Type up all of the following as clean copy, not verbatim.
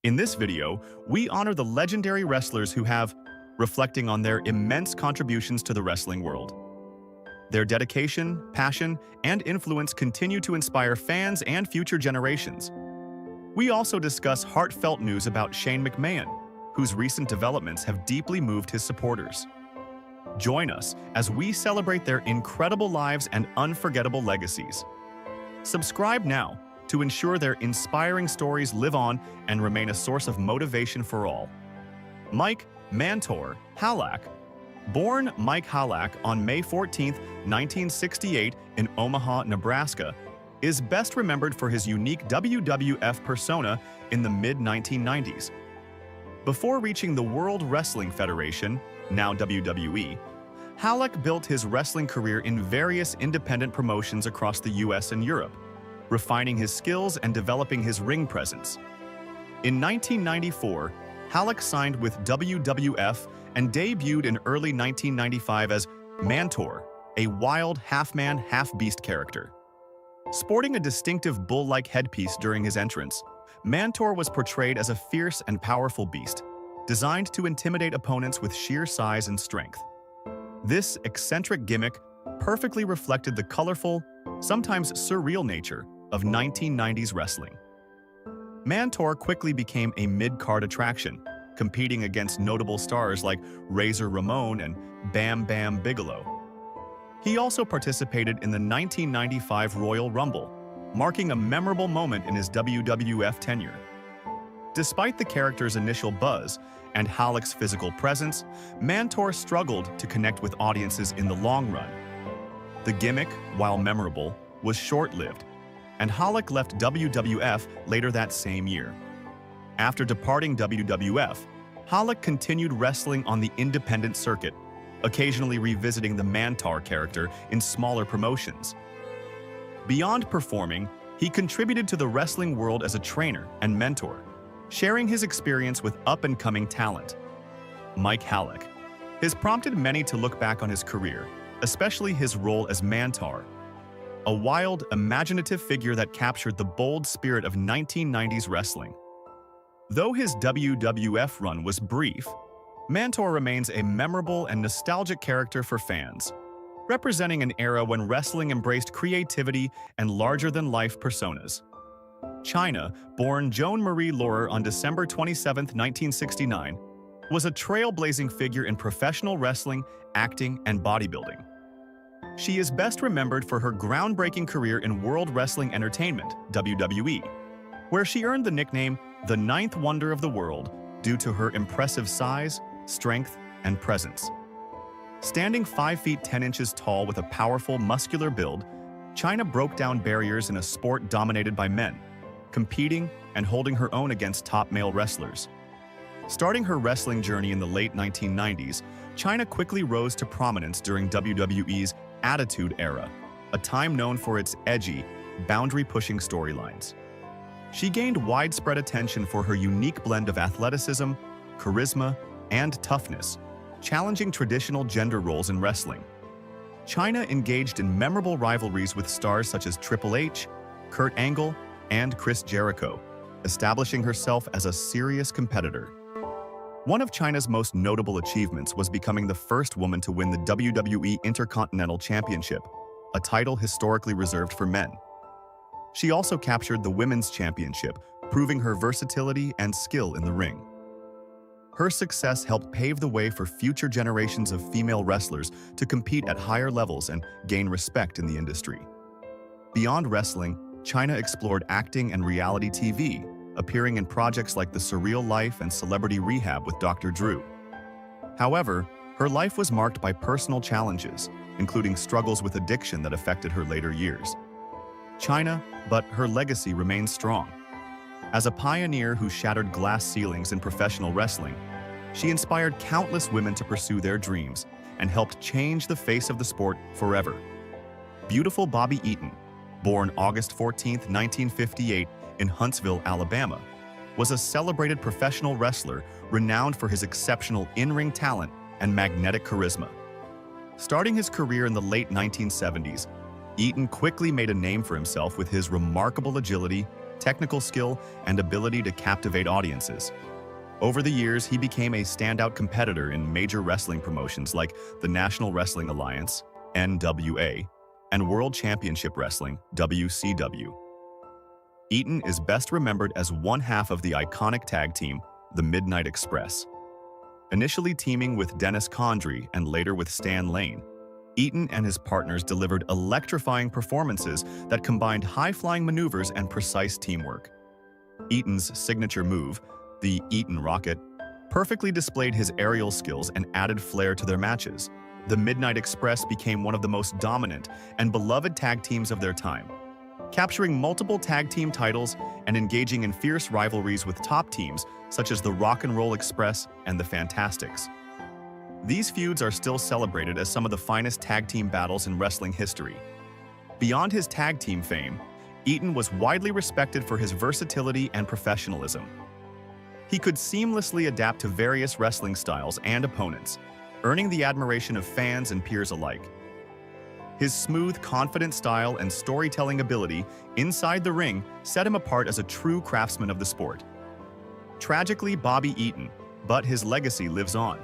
In this video, we honor the legendary wrestlers who have, reflecting on their immense contributions to the wrestling world. Their dedication, passion, and influence continue to inspire fans and future generations. We also discuss heartfelt news about Shane McMahon, whose recent developments have deeply moved his supporters. Join us as we celebrate their incredible lives and unforgettable legacies. Subscribe now to ensure their inspiring stories live on and remain a source of motivation for all. Mike Mantor Halak. Born Mike Halak on May 14, 1968 in Omaha, Nebraska, is best remembered for his unique WWF persona in the mid-1990s. Before reaching the World Wrestling Federation, now WWE, Halak built his wrestling career in various independent promotions across the US and Europe, refining his skills and developing his ring presence. In 1994, Halak signed with WWF and debuted in early 1995 as Mantor, a wild half-man, half-beast character. Sporting a distinctive bull-like headpiece during his entrance, Mantor was portrayed as a fierce and powerful beast, designed to intimidate opponents with sheer size and strength. This eccentric gimmick perfectly reflected the colorful, sometimes surreal nature of 1990s wrestling. Mantor quickly became a mid-card attraction, competing against notable stars like Razor Ramon and Bam Bam Bigelow. He also participated in the 1995 Royal Rumble, marking a memorable moment in his WWF tenure. Despite the character's initial buzz and Halak's physical presence, Mantor struggled to connect with audiences in the long run. The gimmick, while memorable, was short-lived, and Halak left WWF later that same year. After departing WWF, Halak continued wrestling on the independent circuit, occasionally revisiting the Mantor character in smaller promotions. Beyond performing, he contributed to the wrestling world as a trainer and mentor, sharing his experience with up-and-coming talent. Mike Halak has prompted many to look back on his career, especially his role as Mantor, a wild, imaginative figure that captured the bold spirit of 1990s wrestling. Though his WWF run was brief, Mantor remains a memorable and nostalgic character for fans, representing an era when wrestling embraced creativity and larger-than-life personas. Chyna, born Joan Marie Laurer on December 27, 1969, was a trailblazing figure in professional wrestling, acting, and bodybuilding. She is best remembered for her groundbreaking career in World Wrestling Entertainment, WWE, where she earned the nickname the Ninth Wonder of the World due to her impressive size, strength, and presence. Standing 5 feet 10 inches tall with a powerful, muscular build, Chyna broke down barriers in a sport dominated by men, competing and holding her own against top male wrestlers. Starting her wrestling journey in the late 1990s, Chyna quickly rose to prominence during WWE's Attitude Era, a time known for its edgy, boundary-pushing storylines. She gained widespread attention for her unique blend of athleticism, charisma, and toughness, challenging traditional gender roles in wrestling. Chyna engaged in memorable rivalries with stars such as Triple H, Kurt Angle, and Chris Jericho, establishing herself as a serious competitor. One of Chyna's most notable achievements was becoming the first woman to win the WWE Intercontinental Championship, a title historically reserved for men. She also captured the Women's Championship, proving her versatility and skill in the ring. Her success helped pave the way for future generations of female wrestlers to compete at higher levels and gain respect in the industry. Beyond wrestling, Chyna explored acting and reality TV, appearing in projects like The Surreal Life and Celebrity Rehab with Dr. Drew. However, her life was marked by personal challenges, including struggles with addiction that affected her later years. But her legacy remains strong. As a pioneer who shattered glass ceilings in professional wrestling, she inspired countless women to pursue their dreams and helped change the face of the sport forever. Beautiful Bobby Eaton, born August 14, 1958 in Huntsville, Alabama, was a celebrated professional wrestler renowned for his exceptional in-ring talent and magnetic charisma. Starting his career in the late 1970s, Eaton quickly made a name for himself with his remarkable agility, technical skill, and ability to captivate audiences. Over the years, he became a standout competitor in major wrestling promotions like the National Wrestling Alliance, NWA, and World Championship Wrestling, WCW. Eaton is best remembered as one half of the iconic tag team, the Midnight Express. Initially teaming with Dennis Condrey and later with Stan Lane, Eaton and his partners delivered electrifying performances that combined high-flying maneuvers and precise teamwork. Eaton's signature move, the Eaton Rocket, perfectly displayed his aerial skills and added flair to their matches. The Midnight Express became one of the most dominant and beloved tag teams of their time, capturing multiple tag team titles and engaging in fierce rivalries with top teams such as the Rock and Roll Express and the Fantastics. These feuds are still celebrated as some of the finest tag team battles in wrestling history. Beyond his tag team fame, Eaton was widely respected for his versatility and professionalism. He could seamlessly adapt to various wrestling styles and opponents, earning the admiration of fans and peers alike. His smooth, confident style and storytelling ability inside the ring set him apart as a true craftsman of the sport. Tragically, Bobby Eaton, but his legacy lives on.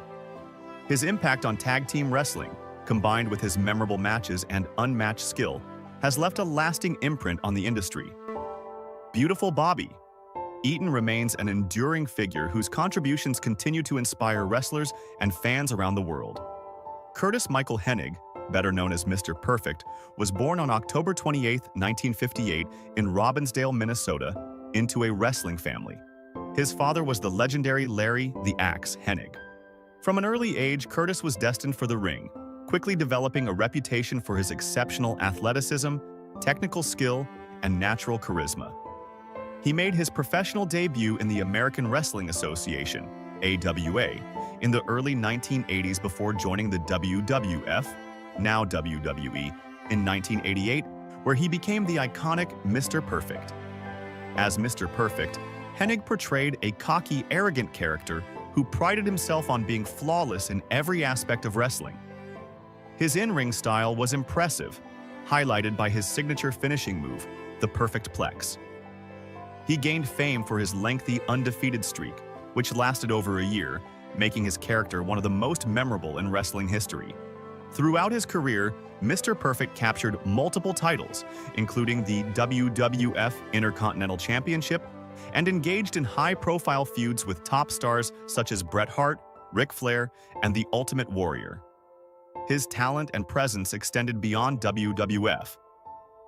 His impact on tag team wrestling, combined with his memorable matches and unmatched skill, has left a lasting imprint on the industry. Beautiful Bobby. Eaton remains an enduring figure whose contributions continue to inspire wrestlers and fans around the world. Curtis Michael Hennig, better known as Mr. Perfect, was born on October 28, 1958 in Robbinsdale, Minnesota, into a wrestling family. His father was the legendary Larry the Axe Hennig. From an early age, Curtis was destined for the ring, quickly developing a reputation for his exceptional athleticism, technical skill, and natural charisma. He made his professional debut in the American Wrestling Association, AWA, in the early 1980s before joining the WWF, now WWE, in 1988, where he became the iconic Mr. Perfect. As Mr. Perfect, Hennig portrayed a cocky, arrogant character who prided himself on being flawless in every aspect of wrestling. His in-ring style was impressive, highlighted by his signature finishing move, the Perfect Plex. He gained fame for his lengthy, undefeated streak, which lasted over a year, making his character one of the most memorable in wrestling history. Throughout his career, Mr. Perfect captured multiple titles, including the WWF Intercontinental Championship, and engaged in high-profile feuds with top stars such as Bret Hart, Ric Flair, and The Ultimate Warrior. His talent and presence extended beyond WWF.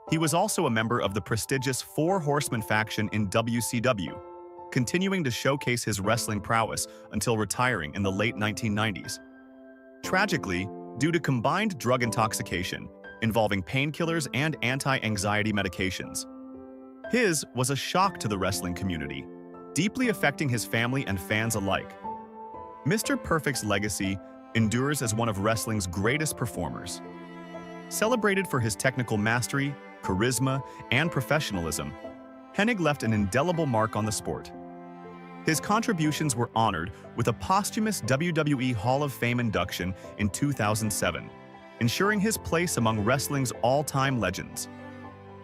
He was also a member of the prestigious Four Horsemen faction in WCW, continuing to showcase his wrestling prowess until retiring in the late 1990s. Tragically, due to combined drug intoxication involving painkillers and anti-anxiety medications, his was a shock to the wrestling community, deeply affecting his family and fans alike. Mr. Perfect's legacy endures as one of wrestling's greatest performers. Celebrated for his technical mastery, charisma, and professionalism, Hennig left an indelible mark on the sport. His contributions were honored with a posthumous WWE Hall of Fame induction in 2007, ensuring his place among wrestling's all-time legends.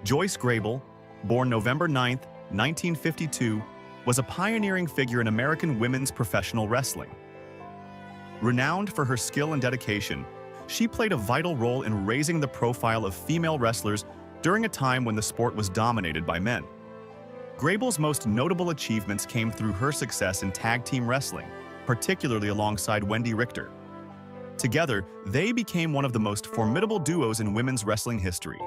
Joyce Grable, born November 9, 1952, was a pioneering figure in American women's professional wrestling. Renowned for her skill and dedication, she played a vital role in raising the profile of female wrestlers during a time when the sport was dominated by men. Grable's most notable achievements came through her success in tag team wrestling, particularly alongside Wendy Richter. Together, they became one of the most formidable duos in women's wrestling history.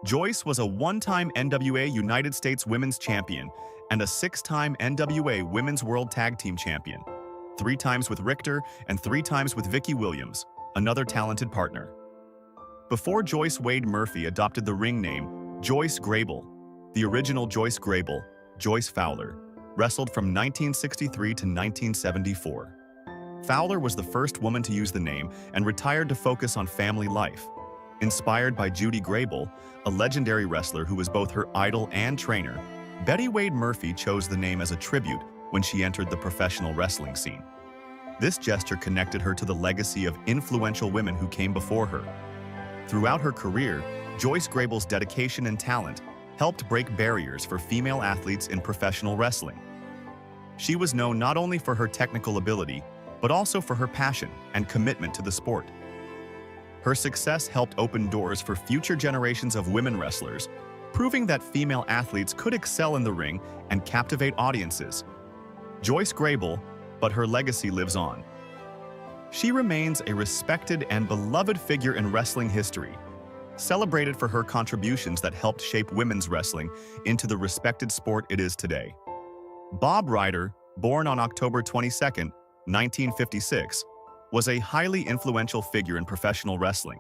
Joyce was a one-time NWA United States Women's Champion and a six-time NWA Women's World Tag Team Champion, 3 times with Richter and 3 times with Vicky Williams, another talented partner. Before Joyce Wade Murphy adopted the ring name Joyce Grable, the original Joyce Grable, Joyce Fowler, wrestled from 1963 to 1974. Fowler was the first woman to use the name and retired to focus on family life. Inspired by Judy Grable, a legendary wrestler who was both her idol and trainer, Betty Wade Murphy chose the name as a tribute when she entered the professional wrestling scene. This gesture connected her to the legacy of influential women who came before her. Throughout her career, Joyce Grable's dedication and talent helped break barriers for female athletes in professional wrestling. She was known not only for her technical ability, but also for her passion and commitment to the sport. Her success helped open doors for future generations of women wrestlers, proving that female athletes could excel in the ring and captivate audiences. Joyce Grable, but her legacy lives on. She remains a respected and beloved figure in wrestling history, celebrated for her contributions that helped shape women's wrestling into the respected sport it is today. Bob Ryder, born on October 22, 1956, was a highly influential figure in professional wrestling,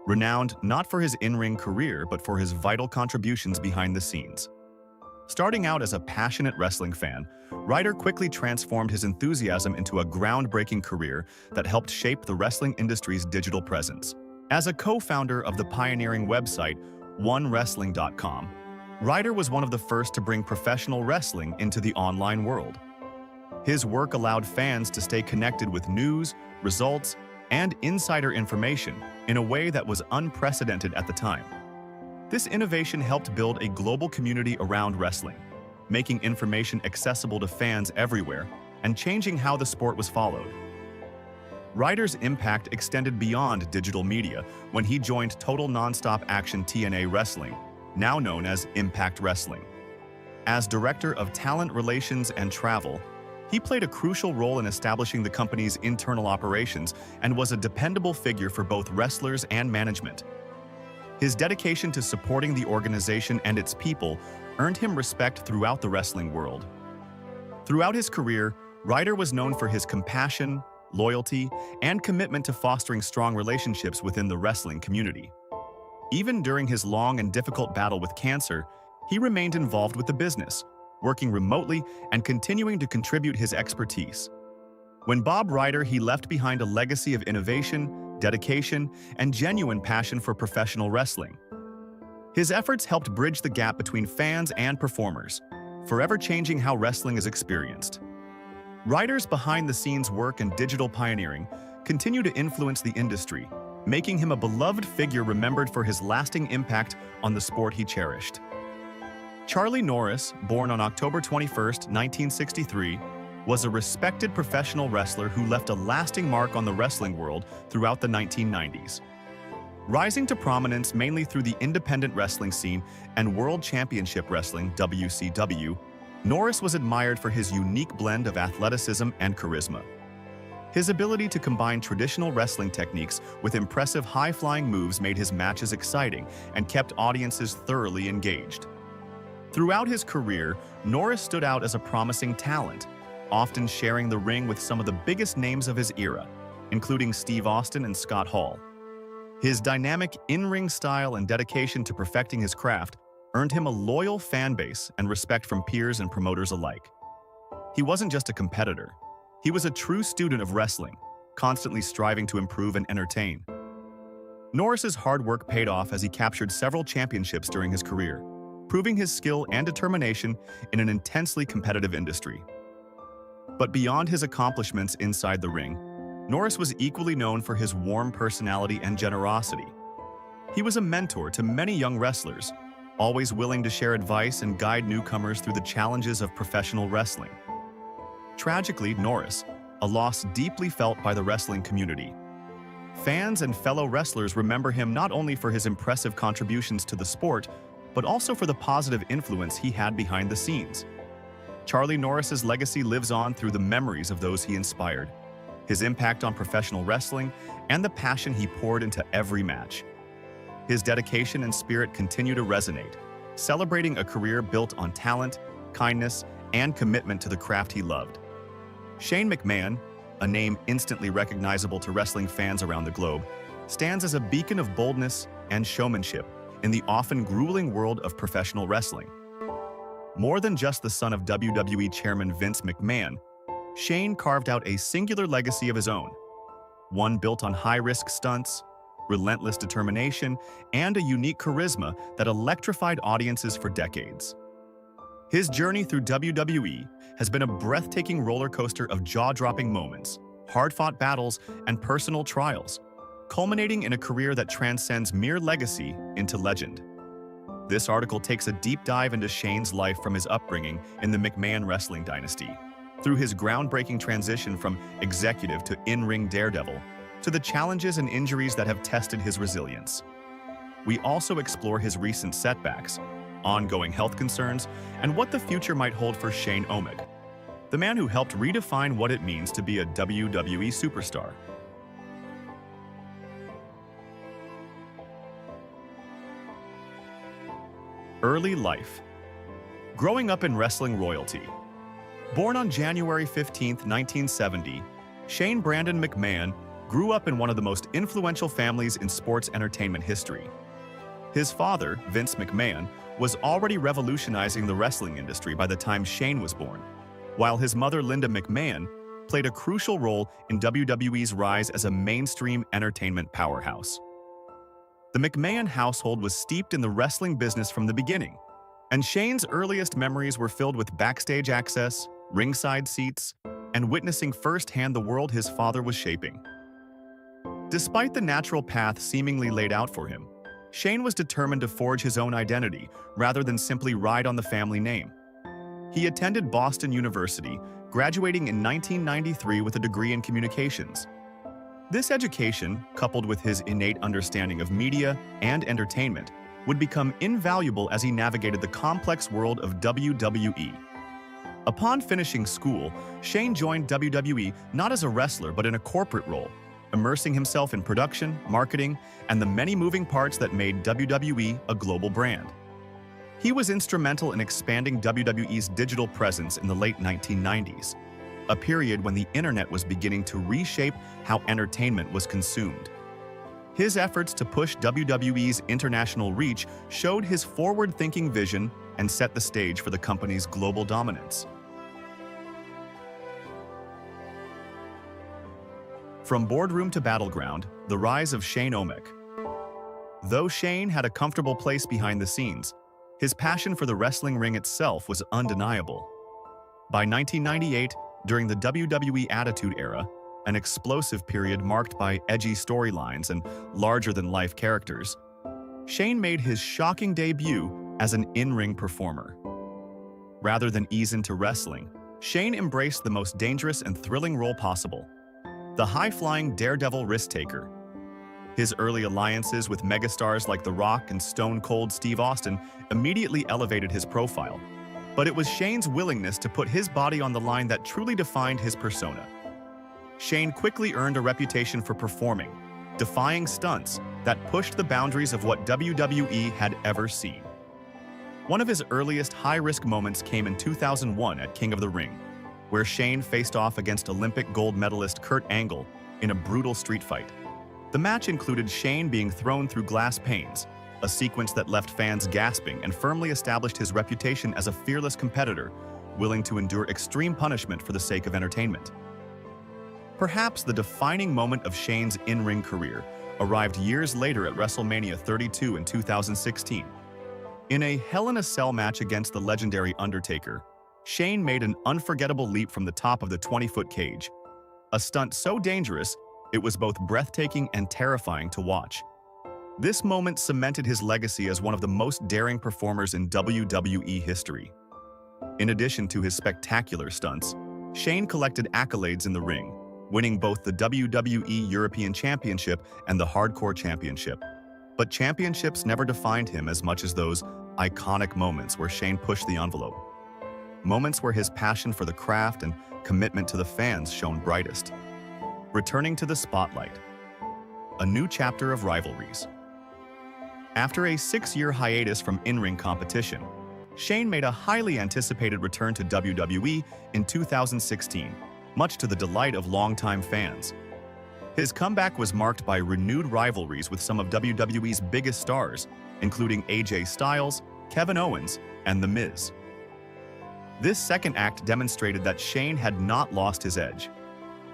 renowned not for his in-ring career but for his vital contributions behind the scenes. Starting out as a passionate wrestling fan, Ryder quickly transformed his enthusiasm into a groundbreaking career that helped shape the wrestling industry's digital presence. As a co-founder of the pioneering website OneWrestling.com, Ryder was one of the first to bring professional wrestling into the online world. His work allowed fans to stay connected with news, results, and insider information in a way that was unprecedented at the time. This innovation helped build a global community around wrestling, making information accessible to fans everywhere and changing how the sport was followed. Ryder's impact extended beyond digital media when he joined Total Nonstop Action TNA Wrestling, now known as Impact Wrestling. As Director of Talent Relations and Travel, he played a crucial role in establishing the company's internal operations and was a dependable figure for both wrestlers and management. His dedication to supporting the organization and its people earned him respect throughout the wrestling world. Throughout his career, Ryder was known for his compassion, loyalty, and commitment to fostering strong relationships within the wrestling community. Even during his long and difficult battle with cancer, he remained involved with the business, working remotely and continuing to contribute his expertise. When Bob Ryder, he left behind a legacy of innovation, dedication, and genuine passion for professional wrestling. His efforts helped bridge the gap between fans and performers, forever changing how wrestling is experienced. Ryder's behind-the-scenes work and digital pioneering continue to influence the industry, making him a beloved figure remembered for his lasting impact on the sport he cherished. Charlie Norris, born on October 21, 1963, was a respected professional wrestler who left a lasting mark on the wrestling world throughout the 1990s. Rising to prominence mainly through the independent wrestling scene and World Championship Wrestling (WCW), Norris was admired for his unique blend of athleticism and charisma. His ability to combine traditional wrestling techniques with impressive high-flying moves made his matches exciting and kept audiences thoroughly engaged. Throughout his career, Norris stood out as a promising talent, often sharing the ring with some of the biggest names of his era, including Steve Austin and Scott Hall. His dynamic in-ring style and dedication to perfecting his craft earned him a loyal fan base and respect from peers and promoters alike. He wasn't just a competitor. He was a true student of wrestling, constantly striving to improve and entertain. Norris's hard work paid off as he captured several championships during his career, proving his skill and determination in an intensely competitive industry. But beyond his accomplishments inside the ring, Norris was equally known for his warm personality and generosity. He was a mentor to many young wrestlers, always willing to share advice and guide newcomers through the challenges of professional wrestling. Tragically, Norris, a loss deeply felt by the wrestling community. Fans and fellow wrestlers remember him not only for his impressive contributions to the sport, but also for the positive influence he had behind the scenes. Charlie Norris's legacy lives on through the memories of those he inspired, his impact on professional wrestling, and the passion he poured into every match. His dedication and spirit continue to resonate, celebrating a career built on talent, kindness, and commitment to the craft he loved. Shane McMahon, a name instantly recognizable to wrestling fans around the globe, stands as a beacon of boldness and showmanship in the often grueling world of professional wrestling. More than just the son of WWE Chairman Vince McMahon, Shane carved out a singular legacy of his own, one built on high-risk stunts, relentless determination, and a unique charisma that electrified audiences for decades. His journey through WWE has been a breathtaking roller coaster of jaw-dropping moments, hard-fought battles, and personal trials, culminating in a career that transcends mere legacy into legend. This article takes a deep dive into Shane's life from his upbringing in the McMahon wrestling dynasty, through his groundbreaking transition from executive to in-ring daredevil, to the challenges and injuries that have tested his resilience. We also explore his recent setbacks, ongoing health concerns, and what the future might hold for Shane O'Mac, the man who helped redefine what it means to be a WWE superstar. Early life. Growing up in wrestling royalty. Born on January 15, 1970, Shane Brandon McMahon grew up in one of the most influential families in sports entertainment history. His father, Vince McMahon, was already revolutionizing the wrestling industry by the time Shane was born, while his mother, Linda McMahon, played a crucial role in WWE's rise as a mainstream entertainment powerhouse. The McMahon household was steeped in the wrestling business from the beginning, and Shane's earliest memories were filled with backstage access, ringside seats, and witnessing firsthand the world his father was shaping. Despite the natural path seemingly laid out for him, Shane was determined to forge his own identity rather than simply ride on the family name. He attended Boston University, graduating in 1993 with a degree in communications. This education, coupled with his innate understanding of media and entertainment, would become invaluable as he navigated the complex world of WWE. Upon finishing school, Shane joined WWE not as a wrestler but in a corporate role, immersing himself in production, marketing, and the many moving parts that made WWE a global brand. He was instrumental in expanding WWE's digital presence in the late 1990s, a period when the internet was beginning to reshape how entertainment was consumed. His efforts to push WWE's international reach showed his forward-thinking vision and set the stage for the company's global dominance. From boardroom to battleground, the rise of Shane O'Mac. Though Shane had a comfortable place behind the scenes, his passion for the wrestling ring itself was undeniable. By 1998, during the WWE Attitude Era, an explosive period marked by edgy storylines and larger-than-life characters, Shane made his shocking debut as an in-ring performer. Rather than ease into wrestling, Shane embraced the most dangerous and thrilling role possible: the high-flying daredevil risk-taker. His early alliances with megastars like The Rock and Stone Cold Steve Austin immediately elevated his profile, but it was Shane's willingness to put his body on the line that truly defined his persona. Shane quickly earned a reputation for performing, defying stunts that pushed the boundaries of what WWE had ever seen. One of his earliest high-risk moments came in 2001 at King of the Ring, where Shane faced off against Olympic gold medalist Kurt Angle in a brutal street fight. The match included Shane being thrown through glass panes, a sequence that left fans gasping and firmly established his reputation as a fearless competitor, willing to endure extreme punishment for the sake of entertainment. Perhaps the defining moment of Shane's in-ring career arrived years later at WrestleMania 32 in 2016. In a Hell in a Cell match against the legendary Undertaker, Shane made an unforgettable leap from the top of the 20-foot cage, a stunt so dangerous it was both breathtaking and terrifying to watch. This moment cemented his legacy as one of the most daring performers in WWE history. In addition to his spectacular stunts, Shane collected accolades in the ring, winning both the WWE European Championship and the Hardcore Championship. But championships never defined him as much as those iconic moments where Shane pushed the envelope. Moments where his passion for the craft and commitment to the fans shone brightest. Returning to the spotlight. A new chapter of rivalries. After a 6-year hiatus from in-ring competition, Shane made a highly anticipated return to WWE in 2016, much to the delight of longtime fans. His comeback was marked by renewed rivalries with some of WWE's biggest stars, including AJ Styles, Kevin Owens, and The Miz. This second act demonstrated that Shane had not lost his edge.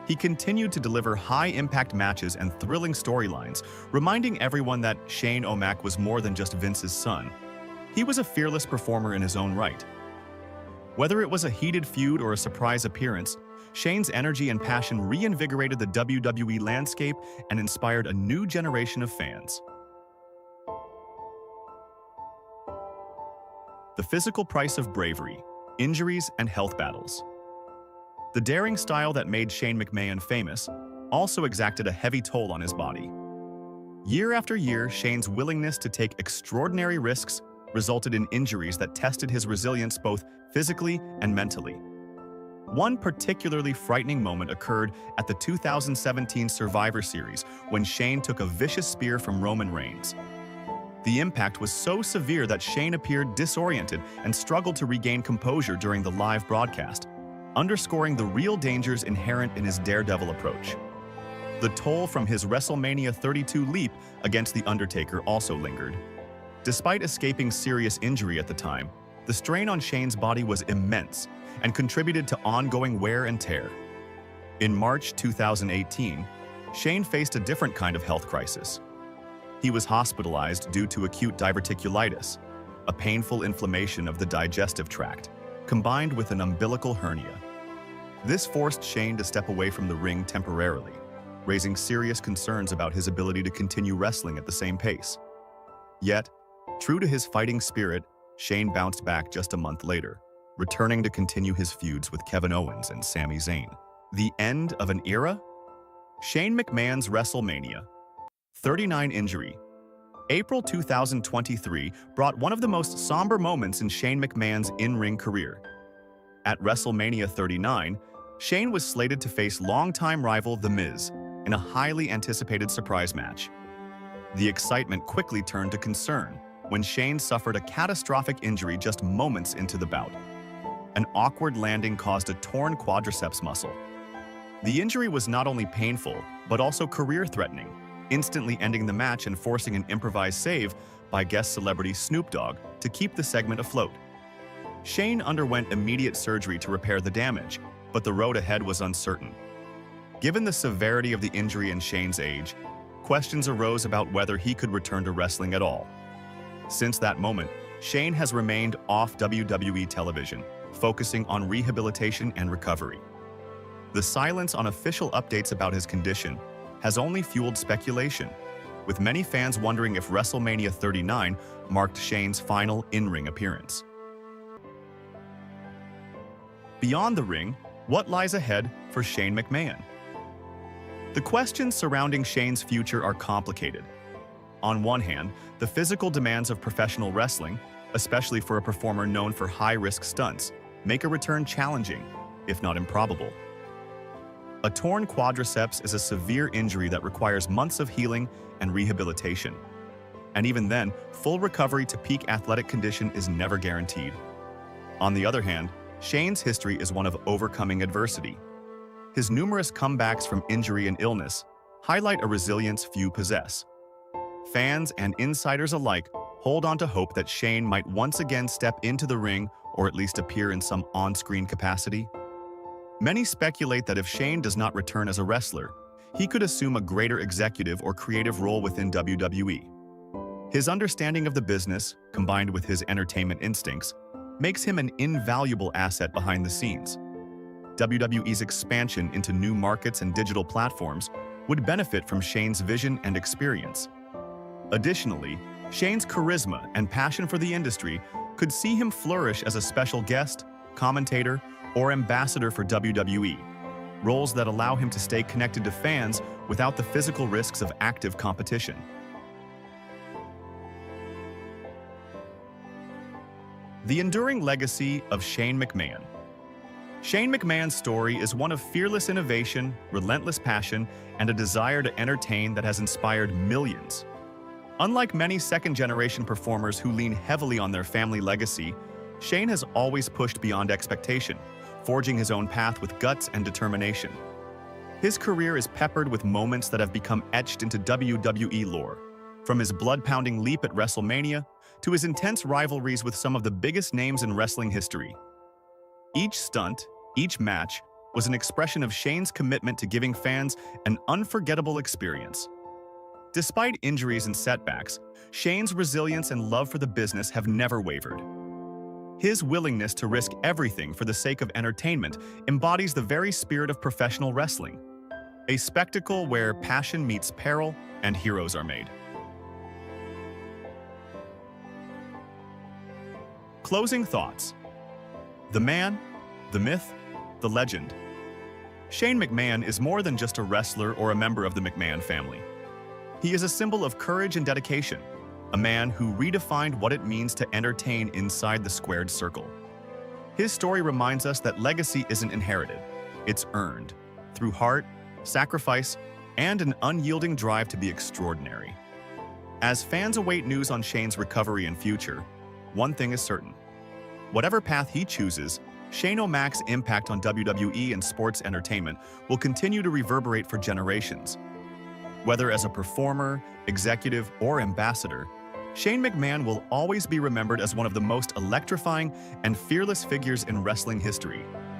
He continued to deliver high-impact matches and thrilling storylines, reminding everyone that Shane O'Mac was more than just Vince's son. He was a fearless performer in his own right. Whether it was a heated feud or a surprise appearance, Shane's energy and passion reinvigorated the WWE landscape and inspired a new generation of fans. the physical price of bravery, injuries, and health battles. The daring style that made Shane McMahon famous also exacted a heavy toll on his body. Year after year, Shane's willingness to take extraordinary risks resulted in injuries that tested his resilience both physically and mentally. One particularly frightening moment occurred at the 2017 Survivor Series when Shane took a vicious spear from Roman Reigns. The impact was so severe that Shane appeared disoriented and struggled to regain composure during the live broadcast, underscoring the real dangers inherent in his daredevil approach. The toll from his WrestleMania 32 leap against The Undertaker also lingered. Despite escaping serious injury at the time, the strain on Shane's body was immense and contributed to ongoing wear and tear. In March 2018, Shane faced a different kind of health crisis. He was hospitalized due to acute diverticulitis, a painful inflammation of the digestive tract, combined with an umbilical hernia. This forced Shane to step away from the ring temporarily, raising serious concerns about his ability to continue wrestling at the same pace. Yet, true to his fighting spirit, Shane bounced back just a month later, returning to continue his feuds with Kevin Owens and Sami Zayn. The end of an era? Shane McMahon's WrestleMania 39 injury. April 2023 brought one of the most somber moments in Shane McMahon's in-ring career. At WrestleMania 39, Shane was slated to face longtime rival The Miz in a highly anticipated surprise match. The excitement quickly turned to concern when Shane suffered a catastrophic injury just moments into the bout. An awkward landing caused a torn quadriceps muscle. The injury was not only painful, but also career-threatening, instantly ending the match and forcing an improvised save by guest celebrity Snoop Dogg to keep the segment afloat. Shane underwent immediate surgery to repair the damage, but the road ahead was uncertain. Given the severity of the injury and Shane's age, questions arose about whether he could return to wrestling at all. Since that moment, Shane has remained off WWE television, focusing on rehabilitation and recovery. The silence on official updates about his condition has only fueled speculation, with many fans wondering if WrestleMania 39 marked Shane's final in-ring appearance. Beyond the ring, what lies ahead for Shane McMahon? The questions surrounding Shane's future are complicated. On one hand, the physical demands of professional wrestling, especially for a performer known for high-risk stunts, make a return challenging, if not improbable. A torn quadriceps is a severe injury that requires months of healing and rehabilitation. And even then, full recovery to peak athletic condition is never guaranteed. On the other hand, Shane's history is one of overcoming adversity. His numerous comebacks from injury and illness highlight a resilience few possess. Fans and insiders alike hold on to hope that Shane might once again step into the ring or at least appear in some on-screen capacity. Many speculate that if Shane does not return as a wrestler, he could assume a greater executive or creative role within WWE. His understanding of the business, combined with his entertainment instincts, makes him an invaluable asset behind the scenes. WWE's expansion into new markets and digital platforms would benefit from Shane's vision and experience. Additionally, Shane's charisma and passion for the industry could see him flourish as a special guest, commentator, or ambassador for WWE, roles that allow him to stay connected to fans without the physical risks of active competition. The enduring legacy of Shane McMahon. Shane McMahon's story is one of fearless innovation, relentless passion, and a desire to entertain that has inspired millions. Unlike many second-generation performers who lean heavily on their family legacy, Shane has always pushed beyond expectation, forging his own path with guts and determination. His career is peppered with moments that have become etched into WWE lore, from his blood-pounding leap at WrestleMania to his intense rivalries with some of the biggest names in wrestling history. Each stunt, each match, was an expression of Shane's commitment to giving fans an unforgettable experience. Despite injuries and setbacks, Shane's resilience and love for the business have never wavered. His willingness to risk everything for the sake of entertainment embodies the very spirit of professional wrestling, a spectacle where passion meets peril and heroes are made. Closing thoughts. The man, the myth, the legend. Shane McMahon is more than just a wrestler or a member of the McMahon family. He is a symbol of courage and dedication, a man who redefined what it means to entertain inside the squared circle. His story reminds us that legacy isn't inherited, it's earned, through heart, sacrifice, and an unyielding drive to be extraordinary. As fans await news on Shane's recovery and future, one thing is certain. Whatever path he chooses, Shane O'Mac's impact on WWE and sports entertainment will continue to reverberate for generations. Whether as a performer, executive, or ambassador, Shane McMahon will always be remembered as one of the most electrifying and fearless figures in wrestling history,